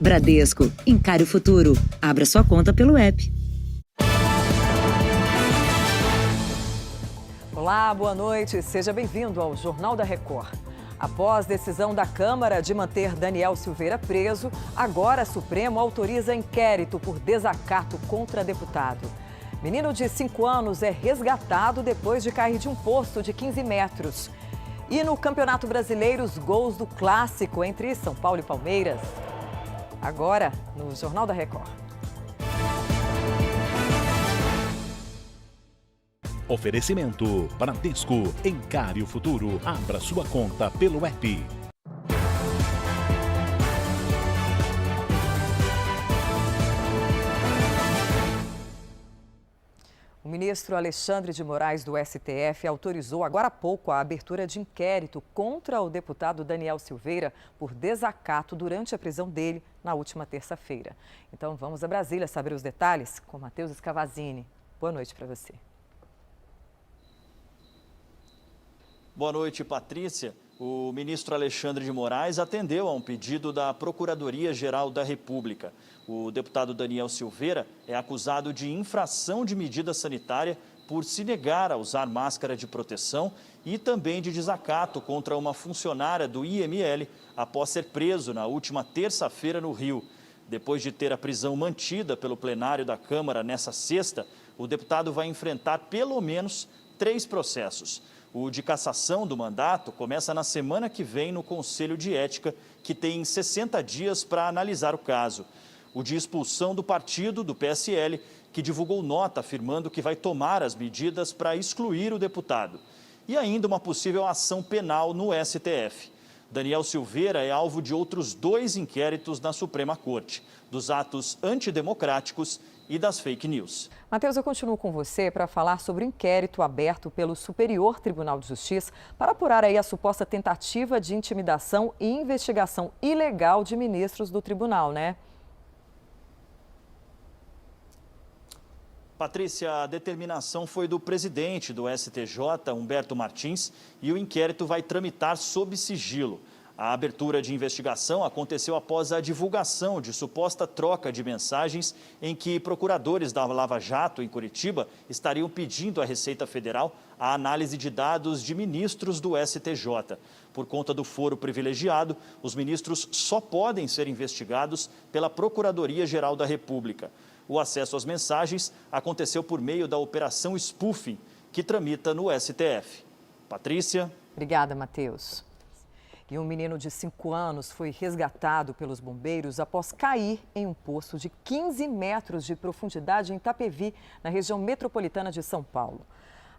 Bradesco, encare o futuro. Abra sua conta pelo app. Olá, boa noite. Seja bem-vindo ao Jornal da Record. Após decisão da Câmara de manter Daniel Silveira preso, agora Supremo autoriza inquérito por desacato contra deputado. Menino de 5 anos é resgatado depois de cair de um poço de 15 metros. E no Campeonato Brasileiro, os gols do clássico entre São Paulo e Palmeiras. Agora, no Jornal da Record. Oferecimento Bradesco, encare o futuro. Abra sua conta pelo app. O ministro Alexandre de Moraes, do STF, autorizou agora há pouco a abertura de inquérito contra o deputado Daniel Silveira por desacato durante a prisão dele na última terça-feira. Então vamos a Brasília saber os detalhes com Matheus Scavazini. Boa noite para você. Boa noite, Patrícia. O ministro Alexandre de Moraes atendeu a um pedido da Procuradoria-Geral da República. O deputado Daniel Silveira é acusado de infração de medida sanitária por se negar a usar máscara de proteção e também de desacato contra uma funcionária do IML após ser preso na última terça-feira no Rio. Depois de ter a prisão mantida pelo plenário da Câmara nessa sexta, o deputado vai enfrentar pelo menos 3 processos. O de cassação do mandato começa na semana que vem no Conselho de Ética, que tem 60 dias para analisar o caso. O de expulsão do partido, do PSL, que divulgou nota afirmando que vai tomar as medidas para excluir o deputado. E ainda uma possível ação penal no STF. Daniel Silveira é alvo de outros 2 inquéritos na Suprema Corte, dos atos antidemocráticos e das fake news. Matheus, eu continuo com você para falar sobre o inquérito aberto pelo Superior Tribunal de Justiça para apurar aí a suposta tentativa de intimidação e investigação ilegal de ministros do tribunal, né? Patrícia, a determinação foi do presidente do STJ, Humberto Martins, e o inquérito vai tramitar sob sigilo. A abertura de investigação aconteceu após a divulgação de suposta troca de mensagens em que procuradores da Lava Jato, em Curitiba, estariam pedindo à Receita Federal a análise de dados de ministros do STJ. Por conta do foro privilegiado, os ministros só podem ser investigados pela Procuradoria-Geral da República. O acesso às mensagens aconteceu por meio da Operação Spoofing, que tramita no STF. Patrícia. Obrigada, Matheus. E um menino de 5 anos foi resgatado pelos bombeiros após cair em um poço de 15 metros de profundidade em Itapevi, na região metropolitana de São Paulo.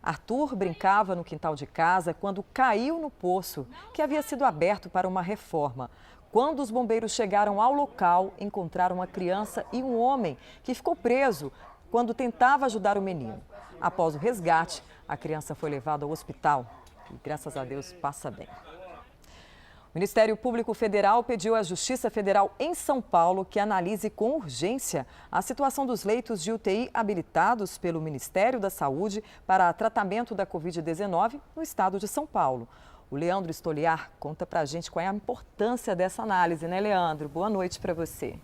Arthur brincava no quintal de casa quando caiu no poço, que havia sido aberto para uma reforma. Quando os bombeiros chegaram ao local, encontraram uma criança e um homem que ficou preso quando tentava ajudar o menino. Após o resgate, a criança foi levada ao hospital e, graças a Deus, passa bem. O Ministério Público Federal pediu à Justiça Federal em São Paulo que analise com urgência a situação dos leitos de UTI habilitados pelo Ministério da Saúde para tratamento da Covid-19 no estado de São Paulo. O Leandro Stoliar conta pra gente qual é a importância dessa análise, né, Leandro? Boa noite para você.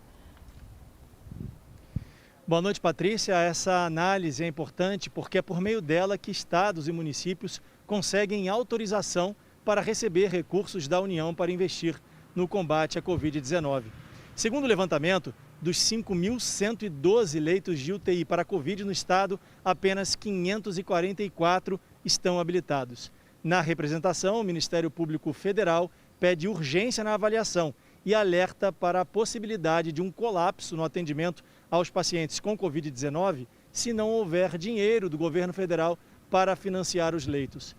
Boa noite, Patrícia. Essa análise é importante porque é por meio dela que estados e municípios conseguem autorização para receber recursos da União para investir no combate à Covid-19. Segundo o levantamento, dos 5.112 leitos de UTI para a Covid no estado, apenas 544 estão habilitados. Na representação, o Ministério Público Federal pede urgência na avaliação e alerta para a possibilidade de um colapso no atendimento aos pacientes com Covid-19 se não houver dinheiro do governo federal para financiar os leitos.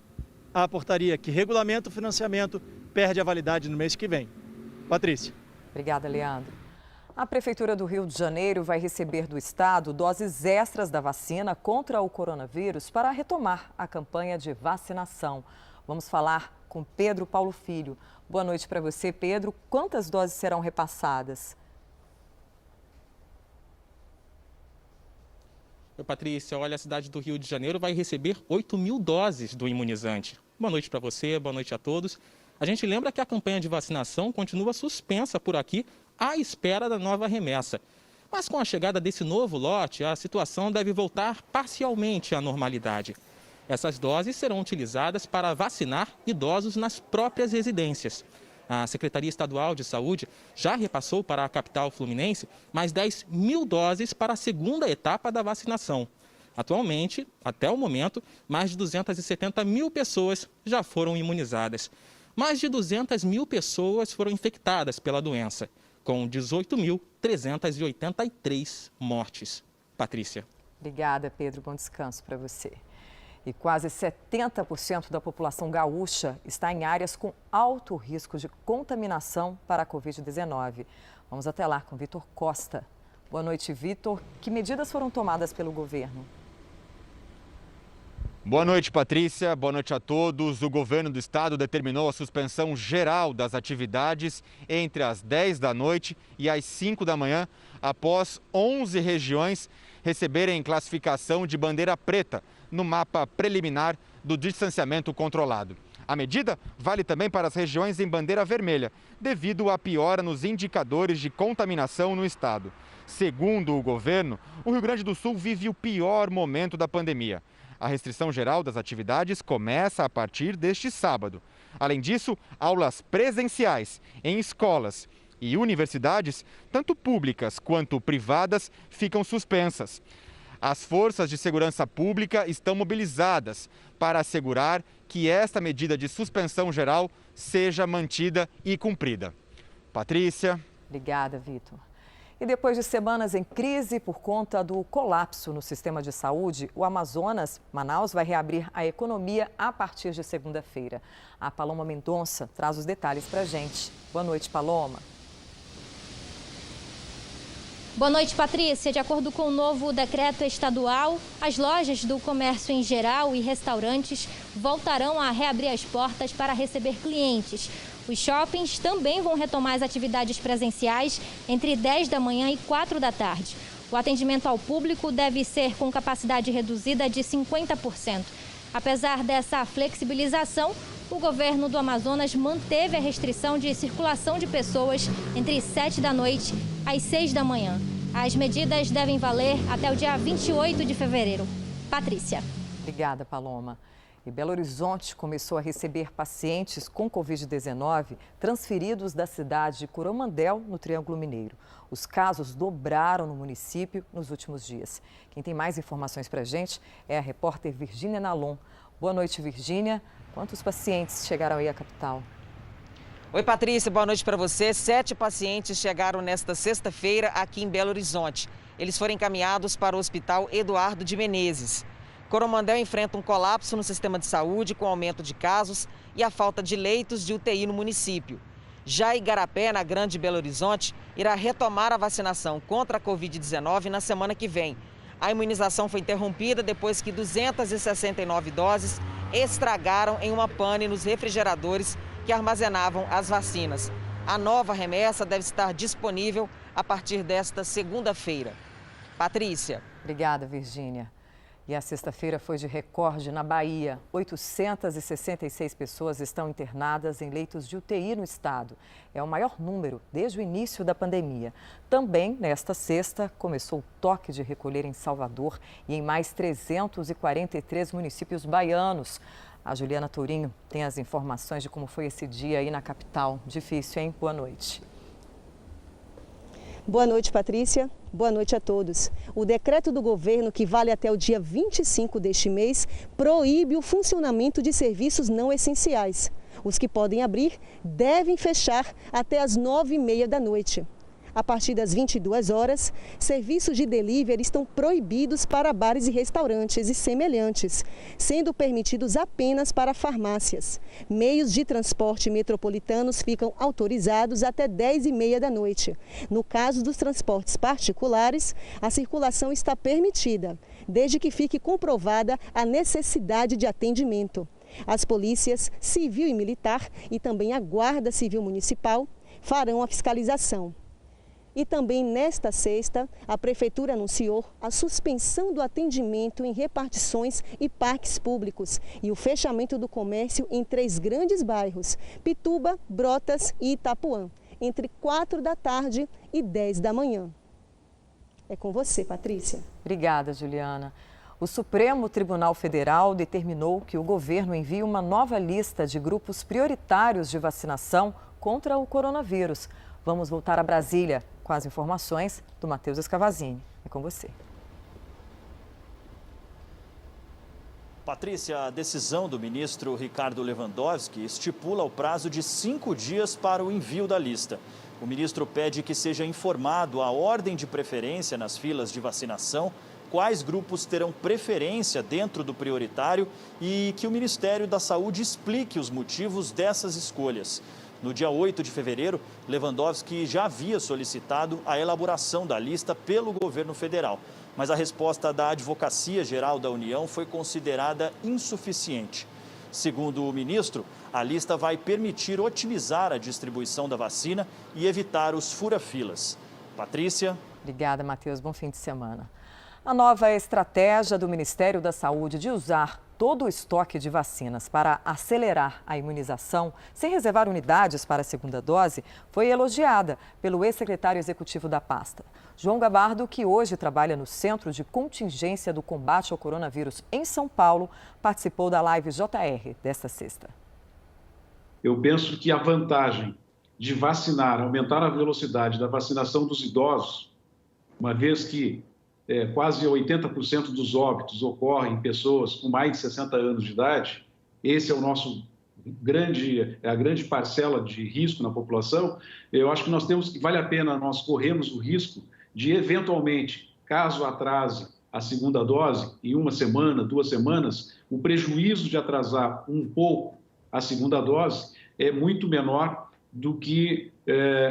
A portaria que regulamenta o financiamento perde a validade no mês que vem. Patrícia. Obrigada, Leandro. A Prefeitura do Rio de Janeiro vai receber do Estado doses extras da vacina contra o coronavírus para retomar a campanha de vacinação. Vamos falar com Pedro Paulo Filho. Boa noite para você, Pedro. Quantas doses serão repassadas? Oi, Patrícia. Olha, a cidade do Rio de Janeiro vai receber 8.000 doses do imunizante. Boa noite para você, boa noite a todos. A gente lembra que a campanha de vacinação continua suspensa por aqui à espera da nova remessa. Mas com a chegada desse novo lote, a situação deve voltar parcialmente à normalidade. Essas doses serão utilizadas para vacinar idosos nas próprias residências. A Secretaria Estadual de Saúde já repassou para a capital fluminense mais 10 mil doses para a segunda etapa da vacinação. Atualmente, até o momento, mais de 270 mil pessoas já foram imunizadas. Mais de 200 mil pessoas foram infectadas pela doença, com 18.383 mortes. Patrícia. Obrigada, Pedro. Bom descanso para você. E quase 70% da população gaúcha está em áreas com alto risco de contaminação para a Covid-19. Vamos até lá com Vitor Costa. Boa noite, Vitor. Que medidas foram tomadas pelo governo? Boa noite, Patrícia. Boa noite a todos. O governo do estado determinou a suspensão geral das atividades entre as 10 da noite e as 5 da manhã, após 11 regiões receberem classificação de bandeira preta no mapa preliminar do distanciamento controlado. A medida vale também para as regiões em bandeira vermelha, devido à piora nos indicadores de contaminação no estado. Segundo o governo, o Rio Grande do Sul vive o pior momento da pandemia. A restrição geral das atividades começa a partir deste sábado. Além disso, aulas presenciais em escolas e universidades, tanto públicas quanto privadas, ficam suspensas. As forças de segurança pública estão mobilizadas para assegurar que esta medida de suspensão geral seja mantida e cumprida. Patrícia. Obrigada, Vitor. E depois de semanas em crise por conta do colapso no sistema de saúde, o Amazonas, Manaus, vai reabrir a economia a partir de segunda-feira. A Paloma Mendonça traz os detalhes para a gente. Boa noite, Paloma. Boa noite, Patrícia. De acordo com o novo decreto estadual, as lojas do comércio em geral e restaurantes voltarão a reabrir as portas para receber clientes. Os shoppings também vão retomar as atividades presenciais entre 10 da manhã e 4 da tarde. O atendimento ao público deve ser com capacidade reduzida de 50%. Apesar dessa flexibilização, o governo do Amazonas manteve a restrição de circulação de pessoas entre 7 da noite às 6 da manhã. As medidas devem valer até o dia 28 de fevereiro. Patrícia. Obrigada, Paloma. E Belo Horizonte começou a receber pacientes com Covid-19 transferidos da cidade de Coromandel, no Triângulo Mineiro. Os casos dobraram no município nos últimos dias. Quem tem mais informações para a gente é a repórter Virgínia Nalon. Boa noite, Virgínia. Quantos pacientes chegaram aí à capital? Oi, Patrícia, boa noite para você. 7 pacientes chegaram nesta sexta-feira aqui em Belo Horizonte. Eles foram encaminhados para o Hospital Eduardo de Menezes. Coromandel enfrenta um colapso no sistema de saúde com aumento de casos e a falta de leitos de UTI no município. Já Igarapé, na Grande Belo Horizonte, irá retomar a vacinação contra a Covid-19 na semana que vem. A imunização foi interrompida depois que 269 doses estragaram em uma pane nos refrigeradores que armazenavam as vacinas. A nova remessa deve estar disponível a partir desta segunda-feira. Patrícia. Obrigada, Virgínia. E a sexta-feira foi de recorde na Bahia. 866 pessoas estão internadas em leitos de UTI no estado. É o maior número desde o início da pandemia. Também, nesta sexta, começou o toque de recolher em Salvador e em mais 343 municípios baianos. A Juliana Tourinho tem as informações de como foi esse dia aí na capital. Difícil, hein? Boa noite. Boa noite, Patrícia. Boa noite a todos. O decreto do governo, que vale até o dia 25 deste mês, proíbe o funcionamento de serviços não essenciais. Os que podem abrir devem fechar até as 9h30 da noite. A partir das 22 horas, serviços de delivery estão proibidos para bares e restaurantes e semelhantes, sendo permitidos apenas para farmácias. Meios de transporte metropolitanos ficam autorizados até 10h30 da noite. No caso dos transportes particulares, a circulação está permitida, desde que fique comprovada a necessidade de atendimento. As polícias civil e militar e também a Guarda Civil Municipal farão a fiscalização. E também nesta sexta, a Prefeitura anunciou a suspensão do atendimento em repartições e parques públicos e o fechamento do comércio em 3 grandes bairros, Pituba, Brotas e Itapuã. entre 4 da tarde e 10 da manhã. É com você, Patrícia. Obrigada, Juliana. O Supremo Tribunal Federal determinou que o governo envie uma nova lista de grupos prioritários de vacinação contra o coronavírus. Vamos voltar a Brasília com as informações do Matheus Escavazini. É com você. Patrícia, a decisão do ministro Ricardo Lewandowski estipula o prazo de 5 dias para o envio da lista. O ministro pede que seja informado a ordem de preferência nas filas de vacinação, quais grupos terão preferência dentro do prioritário e que o Ministério da Saúde explique os motivos dessas escolhas. No dia 8 de fevereiro, Lewandowski já havia solicitado a elaboração da lista pelo governo federal, mas a resposta da Advocacia Geral da União foi considerada insuficiente. Segundo o ministro, a lista vai permitir otimizar a distribuição da vacina e evitar os fura-filas. Patrícia. Obrigada, Matheus. Bom fim de semana. A nova estratégia do Ministério da Saúde de usar todo o estoque de vacinas para acelerar a imunização, sem reservar unidades para a segunda dose, foi elogiada pelo ex-secretário executivo da pasta. João Gabardo, que hoje trabalha no Centro de Contingência do Combate ao Coronavírus em São Paulo, participou da live JR desta sexta. Eu penso que a vantagem de vacinar, aumentar a velocidade da vacinação dos idosos, uma vez que quase 80% dos óbitos ocorrem em pessoas com mais de 60 anos de idade, esse é o nosso a grande parcela de risco na população. Eu acho que vale a pena nós corrermos o risco de, eventualmente, caso atrase a segunda dose, em 1 semana, 2 semanas, o prejuízo de atrasar um pouco a segunda dose é muito menor do que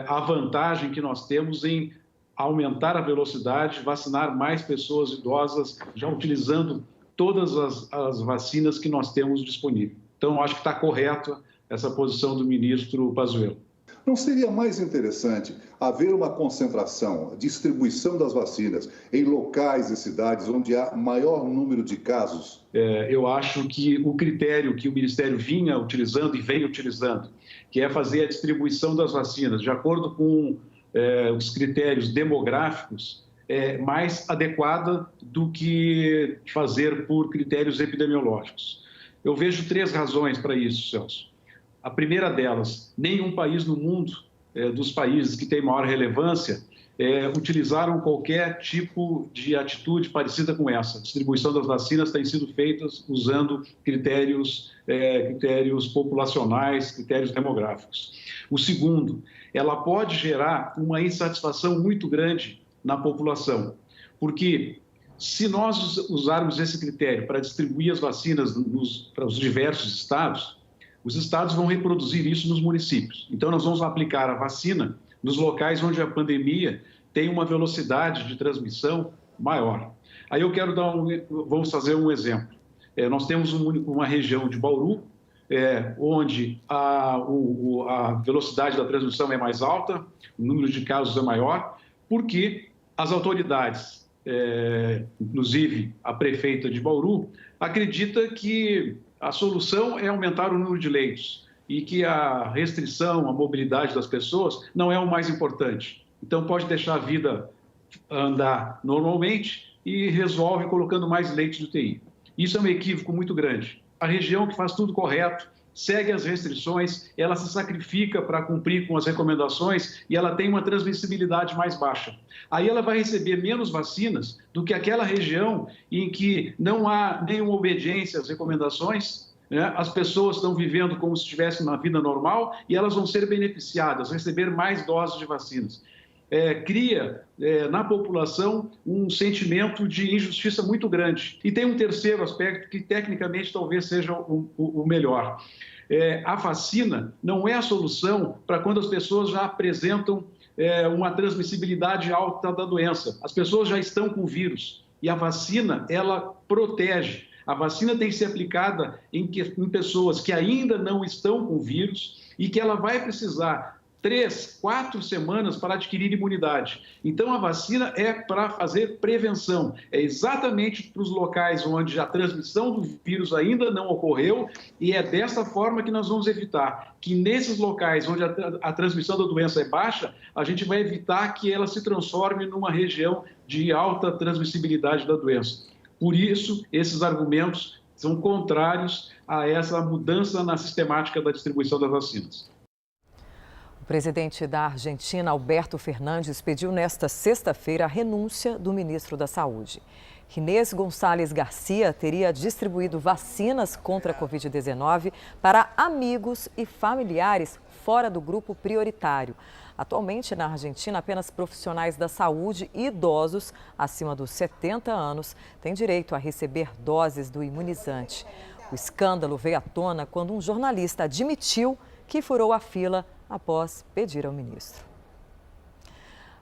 a vantagem que nós temos em aumentar a velocidade, vacinar mais pessoas idosas, já utilizando todas as vacinas que nós temos disponível. Então, acho que está correta essa posição do ministro Pazuello. Não seria mais interessante haver uma concentração, distribuição das vacinas em locais e cidades onde há maior número de casos? Eu acho que o critério que o Ministério vinha utilizando e vem utilizando, que é fazer a distribuição das vacinas de acordo com os critérios demográficos, é mais adequada do que fazer por critérios epidemiológicos. Eu vejo 3 razões para isso, Celso. A primeira delas, nenhum país no mundo, dos países que têm maior relevância, utilizaram qualquer tipo de atitude parecida com essa. A distribuição das vacinas tem sido feita usando critérios populacionais, critérios demográficos. O segundo, ela pode gerar uma insatisfação muito grande na população, porque se nós usarmos esse critério para distribuir as vacinas para os diversos estados, os estados vão reproduzir isso nos municípios. Então, nós vamos aplicar a vacina nos locais onde a pandemia tem uma velocidade de transmissão maior. Aí eu quero vamos fazer um exemplo. Nós temos uma região de Bauru, onde a velocidade da transmissão é mais alta, o número de casos é maior, porque as autoridades, inclusive a prefeita de Bauru, acredita que a solução é aumentar o número de leitos e que a restrição, a mobilidade das pessoas não é o mais importante. Então, pode deixar a vida andar normalmente e resolve colocando mais leitos de UTI. Isso é um equívoco muito grande. A região que faz tudo correto, segue as restrições, ela se sacrifica para cumprir com as recomendações e ela tem uma transmissibilidade mais baixa. Aí ela vai receber menos vacinas do que aquela região em que não há nenhuma obediência às recomendações, né? As pessoas estão vivendo como se estivessem na vida normal e elas vão ser beneficiadas, receber mais doses de vacinas. Cria na população um sentimento de injustiça muito grande. E tem um terceiro aspecto que, tecnicamente, talvez seja o melhor. A vacina não é a solução para quando as pessoas já apresentam uma transmissibilidade alta da doença. As pessoas já estão com o vírus e a vacina, ela protege. A vacina tem que ser aplicada em pessoas que ainda não estão com o vírus e que ela vai precisar 3, 4 semanas para adquirir imunidade. Então, a vacina é para fazer prevenção. É exatamente para os locais onde a transmissão do vírus ainda não ocorreu e é dessa forma que nós vamos evitar que nesses locais onde a transmissão da doença é baixa, a gente vai evitar que ela se transforme numa região de alta transmissibilidade da doença. Por isso, esses argumentos são contrários a essa mudança na sistemática da distribuição das vacinas. O presidente da Argentina, Alberto Fernandes, pediu nesta sexta-feira a renúncia do ministro da Saúde. Inês Gonçalves Garcia teria distribuído vacinas contra a Covid-19 para amigos e familiares fora do grupo prioritário. Atualmente, na Argentina, apenas profissionais da saúde e idosos acima dos 70 anos têm direito a receber doses do imunizante. O escândalo veio à tona quando um jornalista admitiu que furou a fila após pedir ao ministro.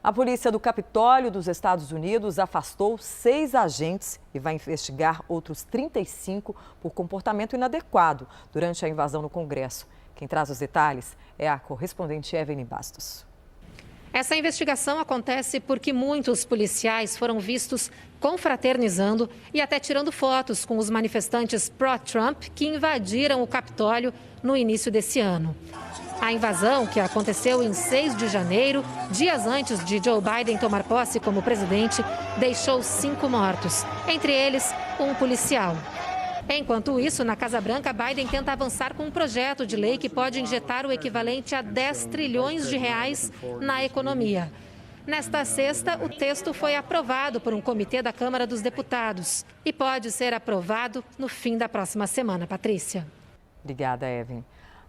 A polícia do Capitólio dos Estados Unidos afastou 6 agentes e vai investigar outros 35 por comportamento inadequado durante a invasão no Congresso. Quem traz os detalhes é a correspondente Evelyn Bastos. Essa investigação acontece porque muitos policiais foram vistos confraternizando e até tirando fotos com os manifestantes pró-Trump que invadiram o Capitólio no início desse ano. A invasão, que aconteceu em 6 de janeiro, dias antes de Joe Biden tomar posse como presidente, deixou 5 mortos, entre eles um policial. Enquanto isso, na Casa Branca, Biden tenta avançar com um projeto de lei que pode injetar o equivalente a 10 trilhões de reais na economia. Nesta sexta, o texto foi aprovado por um comitê da Câmara dos Deputados e pode ser aprovado no fim da próxima semana. Patrícia. Obrigada, Evelyn.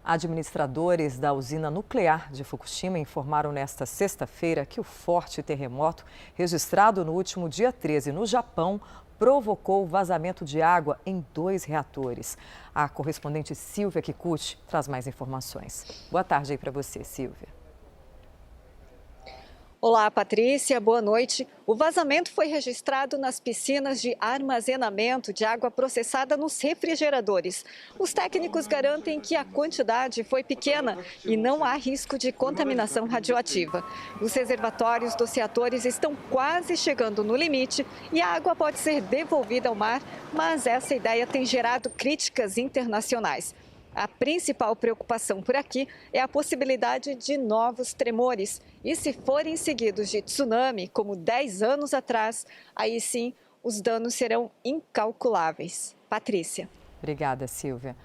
Administradores da usina nuclear de Fukushima informaram nesta sexta-feira que o forte terremoto, registrado no último dia 13 no Japão, provocou vazamento de água em 2 reatores. A correspondente Silvia Kikuchi traz mais informações. Boa tarde aí para você, Silvia. Olá, Patrícia. Boa noite. O vazamento foi registrado nas piscinas de armazenamento de água processada nos refrigeradores. Os técnicos garantem que a quantidade foi pequena e não há risco de contaminação radioativa. Os reservatórios dos reatores estão quase chegando no limite e a água pode ser devolvida ao mar, mas essa ideia tem gerado críticas internacionais. A principal preocupação por aqui é a possibilidade de novos tremores. E se forem seguidos de tsunami, como 10 anos atrás, aí sim os danos serão incalculáveis. Patrícia. Obrigada, Silvia.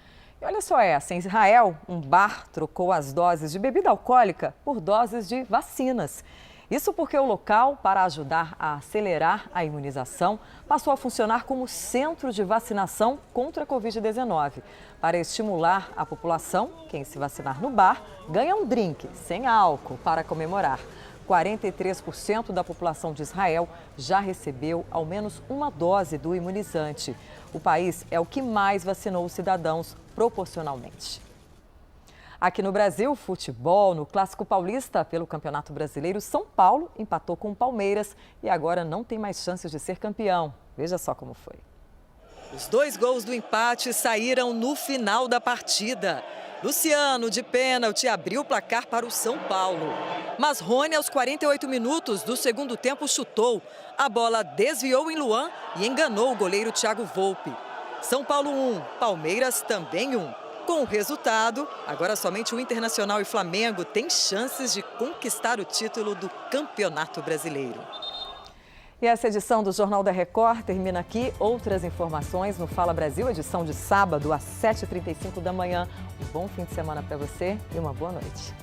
E olha só essa, em Israel, um bar trocou as doses de bebida alcoólica por doses de vacinas. Isso porque o local, para ajudar a acelerar a imunização, passou a funcionar como centro de vacinação contra a Covid-19. Para estimular a população, quem se vacinar no bar ganha um drink sem álcool para comemorar. 43% da população de Israel já recebeu ao menos uma dose do imunizante. O país é o que mais vacinou os cidadãos proporcionalmente. Aqui no Brasil, futebol, no Clássico Paulista, pelo Campeonato Brasileiro, São Paulo empatou com o Palmeiras e agora não tem mais chances de ser campeão. Veja só como foi. Os 2 gols do empate saíram no final da partida. Luciano, de pênalti, abriu o placar para o São Paulo. Mas Rony, aos 48 minutos do segundo tempo, chutou. A bola desviou em Luan e enganou o goleiro Thiago Volpi. São Paulo 1, Palmeiras também 1. Com o resultado, agora somente o Internacional e Flamengo têm chances de conquistar o título do Campeonato Brasileiro. E essa edição do Jornal da Record termina aqui. Outras informações no Fala Brasil, edição de sábado às 7h35 da manhã. Um bom fim de semana para você e uma boa noite.